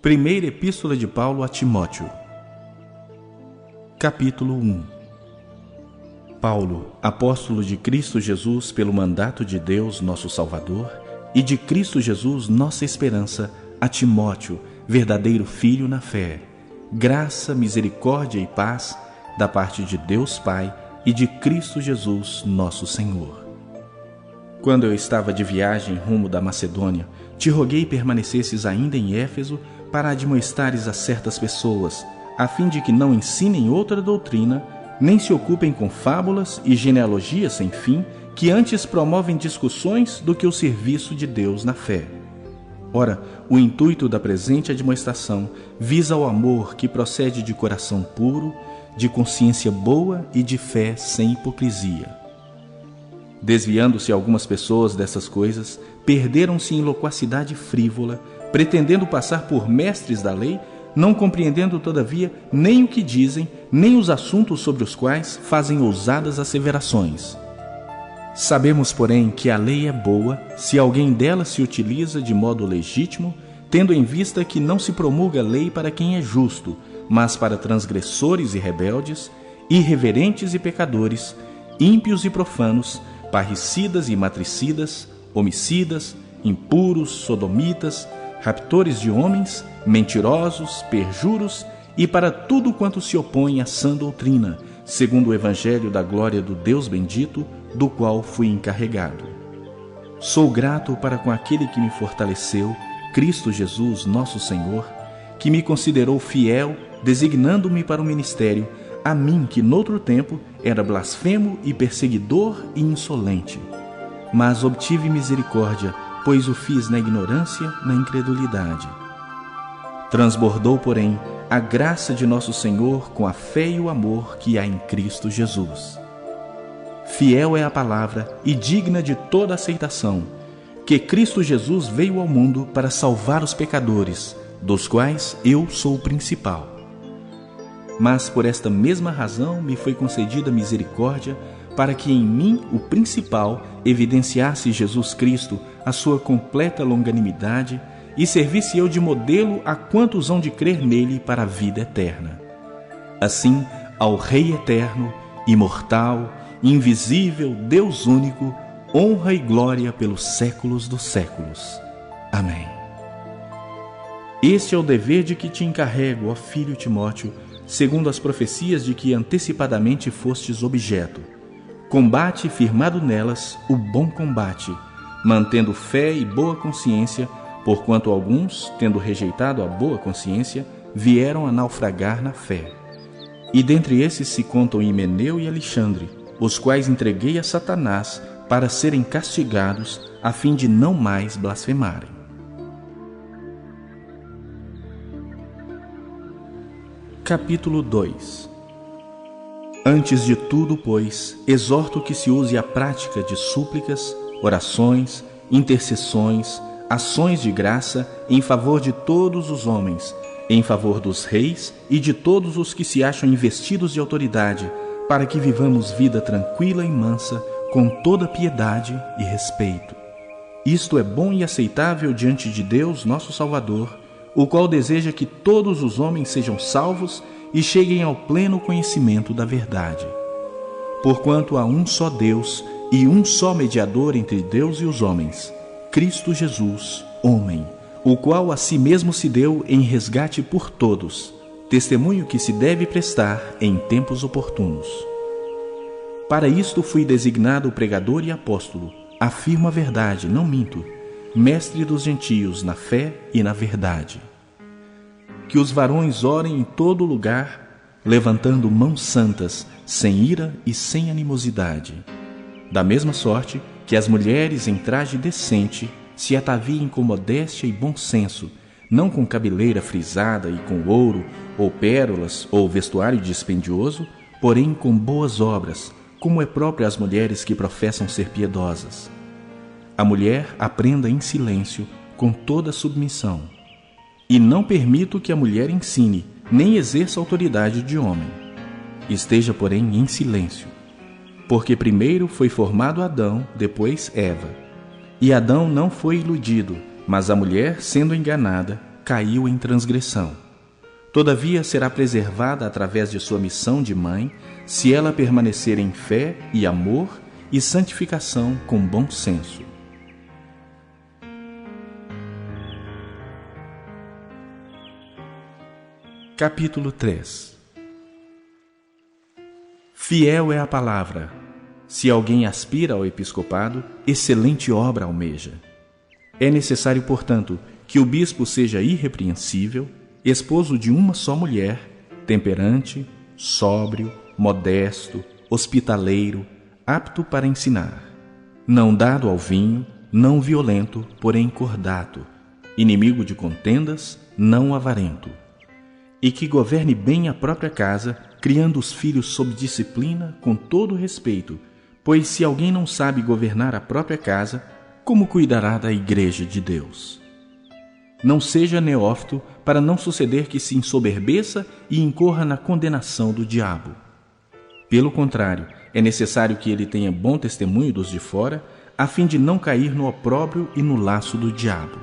Primeira Epístola de Paulo a Timóteo. Capítulo 1. Paulo, apóstolo de Cristo Jesus pelo mandato de Deus, nosso Salvador, e de Cristo Jesus, nossa esperança, a Timóteo, verdadeiro filho na fé. Graça, misericórdia e paz da parte de Deus Pai e de Cristo Jesus, nosso Senhor. Quando eu estava de viagem rumo da Macedônia, te roguei permanecesses ainda em Éfeso para admoestares a certas pessoas, a fim de que não ensinem outra doutrina, nem se ocupem com fábulas e genealogias sem fim, que antes promovem discussões do que o serviço de Deus na fé. Ora, o intuito da presente admoestação visa ao amor que procede de coração puro, de consciência boa e de fé sem hipocrisia. Desviando-se algumas pessoas dessas coisas, perderam-se em loquacidade frívola, pretendendo passar por mestres da lei, não compreendendo, todavia, nem o que dizem, nem os assuntos sobre os quais fazem ousadas asseverações. Sabemos, porém, que a lei é boa se alguém dela se utiliza de modo legítimo, tendo em vista que não se promulga lei para quem é justo, mas para transgressores e rebeldes, irreverentes e pecadores, ímpios e profanos, parricidas e matricidas, homicidas, impuros, sodomitas, raptores de homens, mentirosos, perjuros e para tudo quanto se opõe à sã doutrina, segundo o evangelho da glória do Deus bendito, do qual fui encarregado. Sou grato para com aquele que me fortaleceu, Cristo Jesus, nosso Senhor, que me considerou fiel, designando-me para o ministério, a mim que noutro tempo era blasfemo e perseguidor e insolente. Mas obtive misericórdia, pois o fiz na ignorância, na incredulidade. Transbordou, porém, a graça de nosso Senhor com a fé e o amor que há em Cristo Jesus. Fiel é a palavra e digna de toda aceitação, que Cristo Jesus veio ao mundo para salvar os pecadores, dos quais eu sou o principal. Mas por esta mesma razão me foi concedida misericórdia, para que em mim, o principal, evidenciasse Jesus Cristo a sua completa longanimidade e servisse eu de modelo a quantos hão de crer nele para a vida eterna. Assim, ao Rei eterno, imortal, invisível, Deus único, honra e glória pelos séculos dos séculos. Amém. Este é o dever de que te encarrego, ó filho Timóteo, segundo as profecias de que antecipadamente fostes objeto. Combate, firmado nelas, o bom combate, mantendo fé e boa consciência, porquanto alguns, tendo rejeitado a boa consciência, vieram a naufragar na fé. E dentre esses se contam Himeneu e Alexandre, os quais entreguei a Satanás para serem castigados, a fim de não mais blasfemarem. Capítulo 2. Antes de tudo, pois, exorto que se use a prática de súplicas, orações, intercessões, ações de graça em favor de todos os homens, em favor dos reis e de todos os que se acham investidos de autoridade, para que vivamos vida tranquila e mansa, com toda piedade e respeito. Isto é bom e aceitável diante de Deus, nosso Salvador, o qual deseja que todos os homens sejam salvos e cheguem ao pleno conhecimento da verdade. Porquanto há um só Deus e um só mediador entre Deus e os homens, Cristo Jesus, homem, o qual a si mesmo se deu em resgate por todos, testemunho que se deve prestar em tempos oportunos. Para isto fui designado pregador e apóstolo, afirmo a verdade, não minto, mestre dos gentios na fé e na verdade. Que os varões orem em todo lugar, levantando mãos santas, sem ira e sem animosidade. Da mesma sorte, que as mulheres em traje decente se ataviem com modéstia e bom senso, não com cabeleira frisada e com ouro, ou pérolas, ou vestuário dispendioso, porém com boas obras, como é próprio às mulheres que professam ser piedosas. A mulher aprenda em silêncio, com toda submissão. E não permito que a mulher ensine, nem exerça autoridade de homem. Esteja, porém, em silêncio. Porque primeiro foi formado Adão, depois Eva. E Adão não foi iludido, mas a mulher, sendo enganada, caiu em transgressão. Todavia será preservada através de sua missão de mãe, se ela permanecer em fé e amor e santificação com bom senso. Capítulo 3. Fiel é a palavra. Se alguém aspira ao episcopado, excelente obra almeja. É necessário, portanto, que o bispo seja irrepreensível, esposo de uma só mulher, temperante, sóbrio, modesto, hospitaleiro, apto para ensinar, não dado ao vinho, não violento, porém cordato, inimigo de contendas, não avarento, e que governe bem a própria casa, criando os filhos sob disciplina, com todo respeito, pois se alguém não sabe governar a própria casa, como cuidará da igreja de Deus? Não seja neófito, para não suceder que se ensoberbeça e incorra na condenação do diabo. Pelo contrário, é necessário que ele tenha bom testemunho dos de fora, a fim de não cair no opróbrio e no laço do diabo.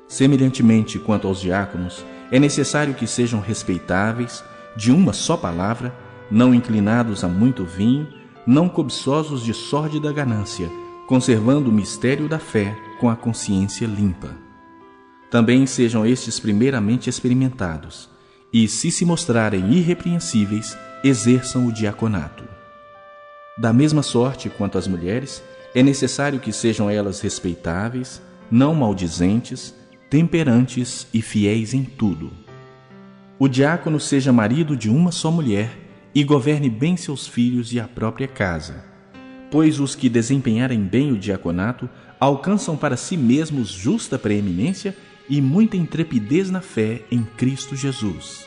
Semelhantemente, quanto aos diáconos, é necessário que sejam respeitáveis, de uma só palavra, não inclinados a muito vinho, não cobiçosos de sórdida ganância, conservando o mistério da fé com a consciência limpa. Também sejam estes primeiramente experimentados, e, se mostrarem irrepreensíveis, exerçam o diaconato. Da mesma sorte quanto às mulheres, é necessário que sejam elas respeitáveis, não maldizentes, temperantes e fiéis em tudo. O diácono seja marido de uma só mulher e governe bem seus filhos e a própria casa, pois os que desempenharem bem o diaconato alcançam para si mesmos justa preeminência e muita intrepidez na fé em Cristo Jesus.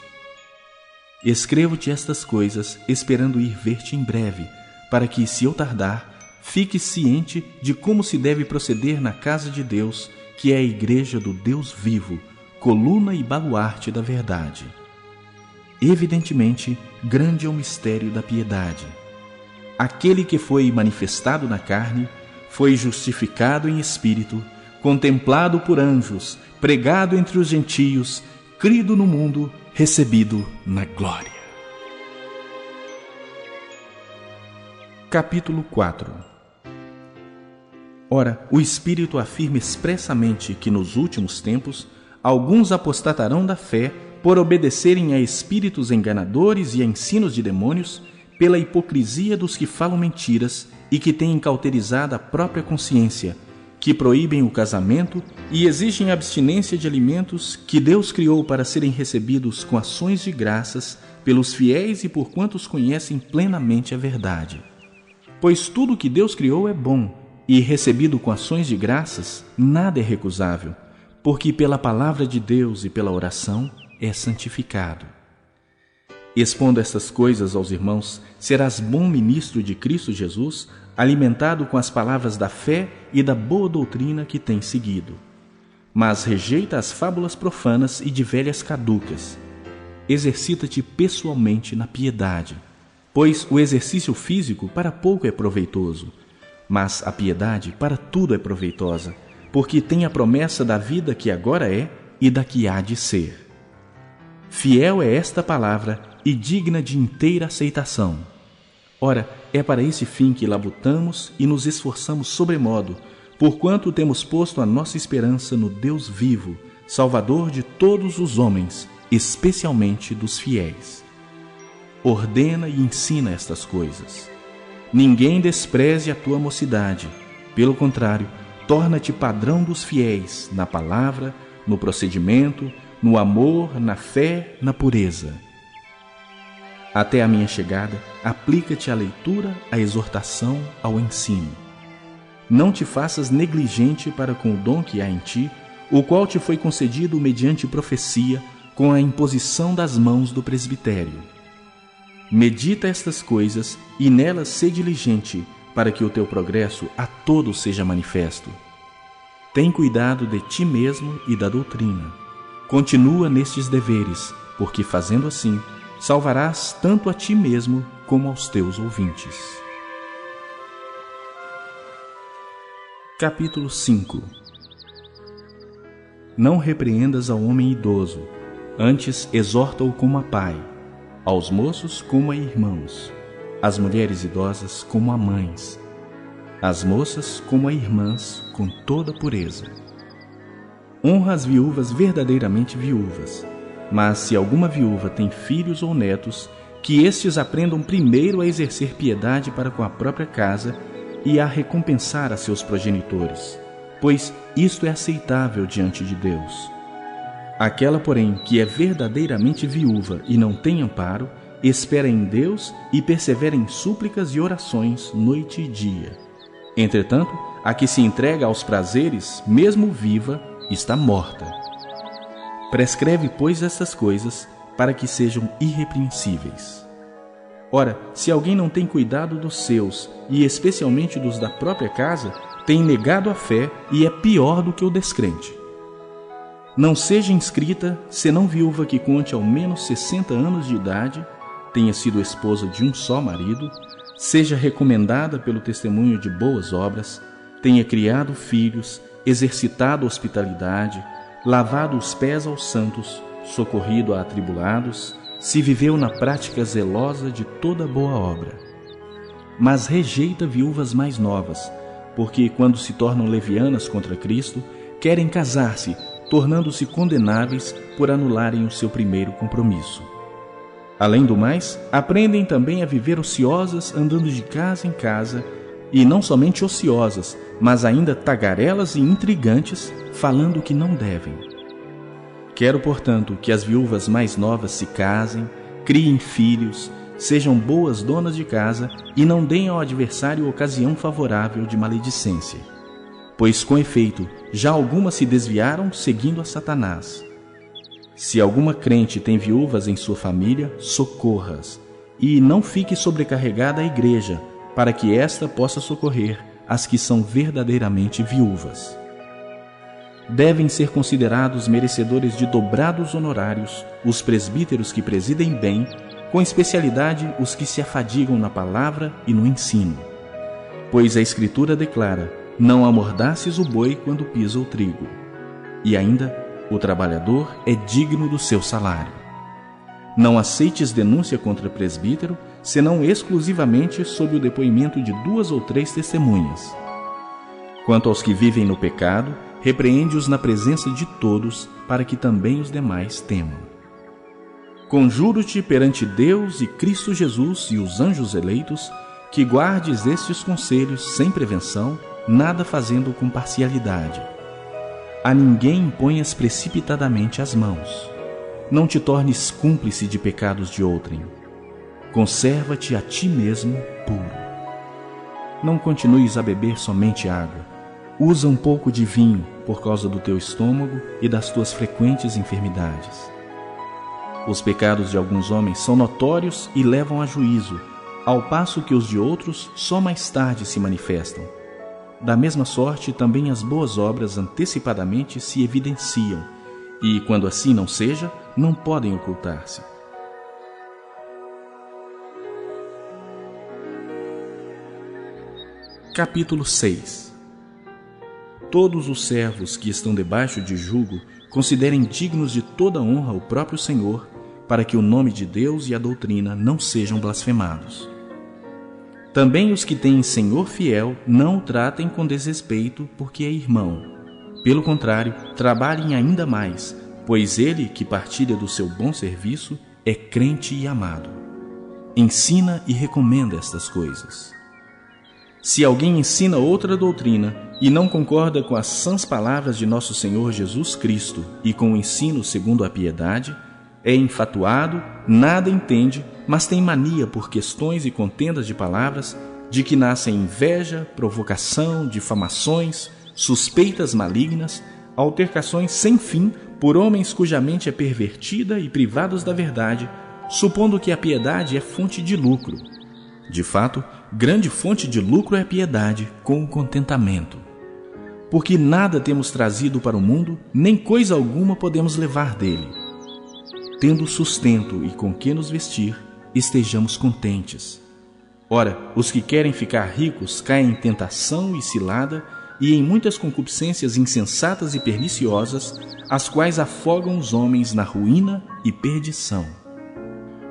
Escrevo-te estas coisas, esperando ir ver-te em breve, para que, se eu tardar, fiques ciente de como se deve proceder na casa de Deus, que é a igreja do Deus vivo, coluna e baluarte da verdade. Evidentemente, grande é o mistério da piedade. Aquele que foi manifestado na carne, foi justificado em espírito, contemplado por anjos, pregado entre os gentios, crido no mundo, recebido na glória. Capítulo 4. Ora, o Espírito afirma expressamente que nos últimos tempos alguns apostatarão da fé por obedecerem a espíritos enganadores e a ensinos de demônios, pela hipocrisia dos que falam mentiras e que têm cauterizado a própria consciência, que proíbem o casamento e exigem abstinência de alimentos que Deus criou para serem recebidos com ações de graças pelos fiéis e por quantos conhecem plenamente a verdade. Pois tudo que Deus criou é bom, e recebido com ações de graças, nada é recusável, porque pela palavra de Deus e pela oração é santificado. Expondo estas coisas aos irmãos, serás bom ministro de Cristo Jesus, alimentado com as palavras da fé e da boa doutrina que tens seguido. Mas rejeita as fábulas profanas e de velhas caducas. Exercita-te pessoalmente na piedade, pois o exercício físico para pouco é proveitoso, mas a piedade para tudo é proveitosa, porque tem a promessa da vida que agora é e da que há de ser. Fiel é esta palavra e digna de inteira aceitação. Ora, é para esse fim que labutamos e nos esforçamos sobremodo, porquanto temos posto a nossa esperança no Deus vivo, Salvador de todos os homens, especialmente dos fiéis. Ordena e ensina estas coisas. Ninguém despreze a tua mocidade, pelo contrário, torna-te padrão dos fiéis na palavra, no procedimento, no amor, na fé, na pureza. Até a minha chegada, aplica-te à leitura, à exortação, ao ensino. Não te faças negligente para com o dom que há em ti, o qual te foi concedido mediante profecia, com a imposição das mãos do presbitério. Medita estas coisas e nelas sê diligente, para que o teu progresso a todos seja manifesto. Tem cuidado de ti mesmo e da doutrina. Continua nestes deveres, porque fazendo assim, salvarás tanto a ti mesmo como aos teus ouvintes. Capítulo 5. não repreendas ao homem idoso, antes exorta-o como a pai, aos moços como a irmãos, às mulheres idosas como a mães, às moças como a irmãs, com toda pureza. Honra as viúvas verdadeiramente viúvas, mas se alguma viúva tem filhos ou netos, que estes aprendam primeiro a exercer piedade para com a própria casa e a recompensar a seus progenitores, pois isto é aceitável diante de Deus. Aquela, porém, que é verdadeiramente viúva e não tem amparo, espera em Deus e persevera em súplicas e orações noite e dia. Entretanto, a que se entrega aos prazeres, mesmo viva, está morta. Prescreve, pois, estas coisas, para que sejam irrepreensíveis. Ora, se alguém não tem cuidado dos seus, e especialmente dos da própria casa, tem negado a fé e é pior do que o descrente. Não seja inscrita, senão viúva que conte ao menos 60 anos de idade, tenha sido esposa de um só marido, seja recomendada pelo testemunho de boas obras, tenha criado filhos, exercitado hospitalidade, lavado os pés aos santos, socorrido a atribulados, se viveu na prática zelosa de toda boa obra. Mas rejeita viúvas mais novas, porque quando se tornam levianas contra Cristo, querem casar-se, tornando-se condenáveis por anularem o seu primeiro compromisso. Além do mais, aprendem também a viver ociosas, andando de casa em casa, e não somente ociosas, mas ainda tagarelas e intrigantes, falando o que não devem. Quero, portanto, que as viúvas mais novas se casem, criem filhos, sejam boas donas de casa e não deem ao adversário ocasião favorável de maledicência. Pois, com efeito, já algumas se desviaram seguindo a Satanás. Se alguma crente tem viúvas em sua família, socorra-as, e não fique sobrecarregada a igreja, para que esta possa socorrer as que são verdadeiramente viúvas. Devem ser considerados merecedores de dobrados honorários os presbíteros que presidem bem, com especialidade os que se afadigam na palavra e no ensino. Pois a Escritura declara: não amordaces o boi quando pisa o trigo. E ainda, o trabalhador é digno do seu salário. Não aceites denúncia contra presbítero, senão exclusivamente sob o depoimento de 2 ou 3 testemunhas. Quanto aos que vivem no pecado, repreende-os na presença de todos, para que também os demais temam. Conjuro-te perante Deus e Cristo Jesus e os anjos eleitos, que guardes estes conselhos sem prevenção, nada fazendo com parcialidade. A ninguém imponhas precipitadamente as mãos. Não te tornes cúmplice de pecados de outrem. Conserva-te a ti mesmo puro. Não continues a beber somente água. Usa um pouco de vinho por causa do teu estômago e das tuas frequentes enfermidades. Os pecados de alguns homens são notórios e levam a juízo, ao passo que os de outros só mais tarde se manifestam. Da mesma sorte, também as boas obras antecipadamente se evidenciam, e, quando assim não seja, não podem ocultar-se. Capítulo 6. Todos os servos que estão debaixo de jugo considerem dignos de toda honra o próprio Senhor, para que o nome de Deus e a doutrina não sejam blasfemados. Também os que têm Senhor fiel não o tratem com desrespeito, porque é irmão. Pelo contrário, trabalhem ainda mais, pois ele, que partilha do seu bom serviço, é crente e amado. Ensina e recomenda estas coisas. Se alguém ensina outra doutrina e não concorda com as sãs palavras de nosso Senhor Jesus Cristo e com o ensino segundo a piedade, é enfatuado, nada entende, mas tem mania por questões e contendas de palavras, de que nascem inveja, provocação, difamações, suspeitas malignas, altercações sem fim por homens cuja mente é pervertida e privados da verdade, supondo que a piedade é fonte de lucro. De fato, grande fonte de lucro é a piedade, com o contentamento. Porque nada temos trazido para o mundo, nem coisa alguma podemos levar dele. Tendo sustento e com que nos vestir, estejamos contentes. Ora, os que querem ficar ricos caem em tentação e cilada, e em muitas concupiscências insensatas e perniciosas, as quais afogam os homens na ruína e perdição.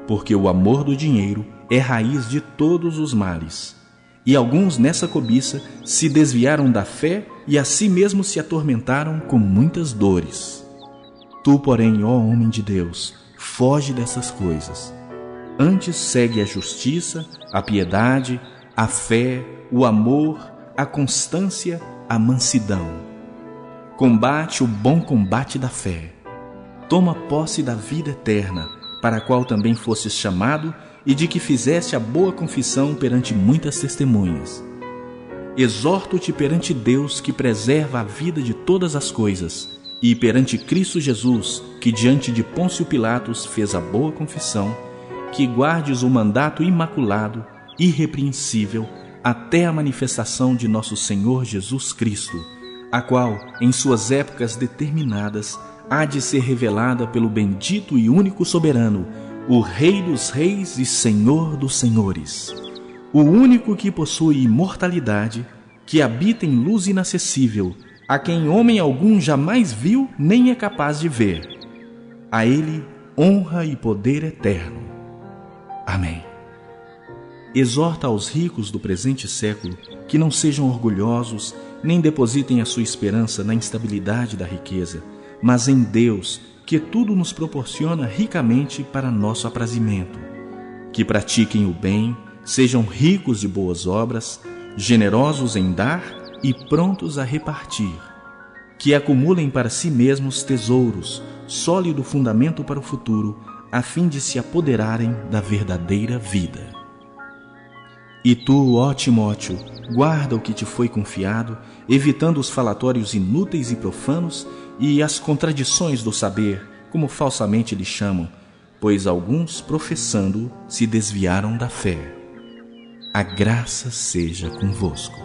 Porque o amor do dinheiro é raiz de todos os males, e alguns nessa cobiça se desviaram da fé e a si mesmos se atormentaram com muitas dores. Tu, porém, ó homem de Deus, foge dessas coisas. Antes segue a justiça, a piedade, a fé, o amor, a constância, a mansidão. Combate o bom combate da fé. Toma posse da vida eterna, para a qual também fostes chamado e de que fizeste a boa confissão perante muitas testemunhas. Exorto-te perante Deus, que preserva a vida de todas as coisas, e perante Cristo Jesus, que diante de Pôncio Pilatos fez a boa confissão, que guardes o mandato imaculado, irrepreensível, até a manifestação de nosso Senhor Jesus Cristo, a qual, em suas épocas determinadas, há de ser revelada pelo bendito e único soberano, o Rei dos reis e Senhor dos senhores, o único que possui imortalidade, que habita em luz inacessível, a quem homem algum jamais viu nem é capaz de ver. A ele honra e poder eterno. Amém. Exorta aos ricos do presente século que não sejam orgulhosos, nem depositem a sua esperança na instabilidade da riqueza, mas em Deus, que tudo nos proporciona ricamente para nosso aprazimento. Que pratiquem o bem, sejam ricos de boas obras, generosos em dar e prontos a repartir. Que acumulem para si mesmos tesouros, sólido fundamento para o futuro, a fim de se apoderarem da verdadeira vida. E tu, ó Timóteo, guarda o que te foi confiado, evitando os falatórios inúteis e profanos e as contradições do saber, como falsamente lhe chamam, pois alguns, professando, se desviaram da fé. A graça seja convosco.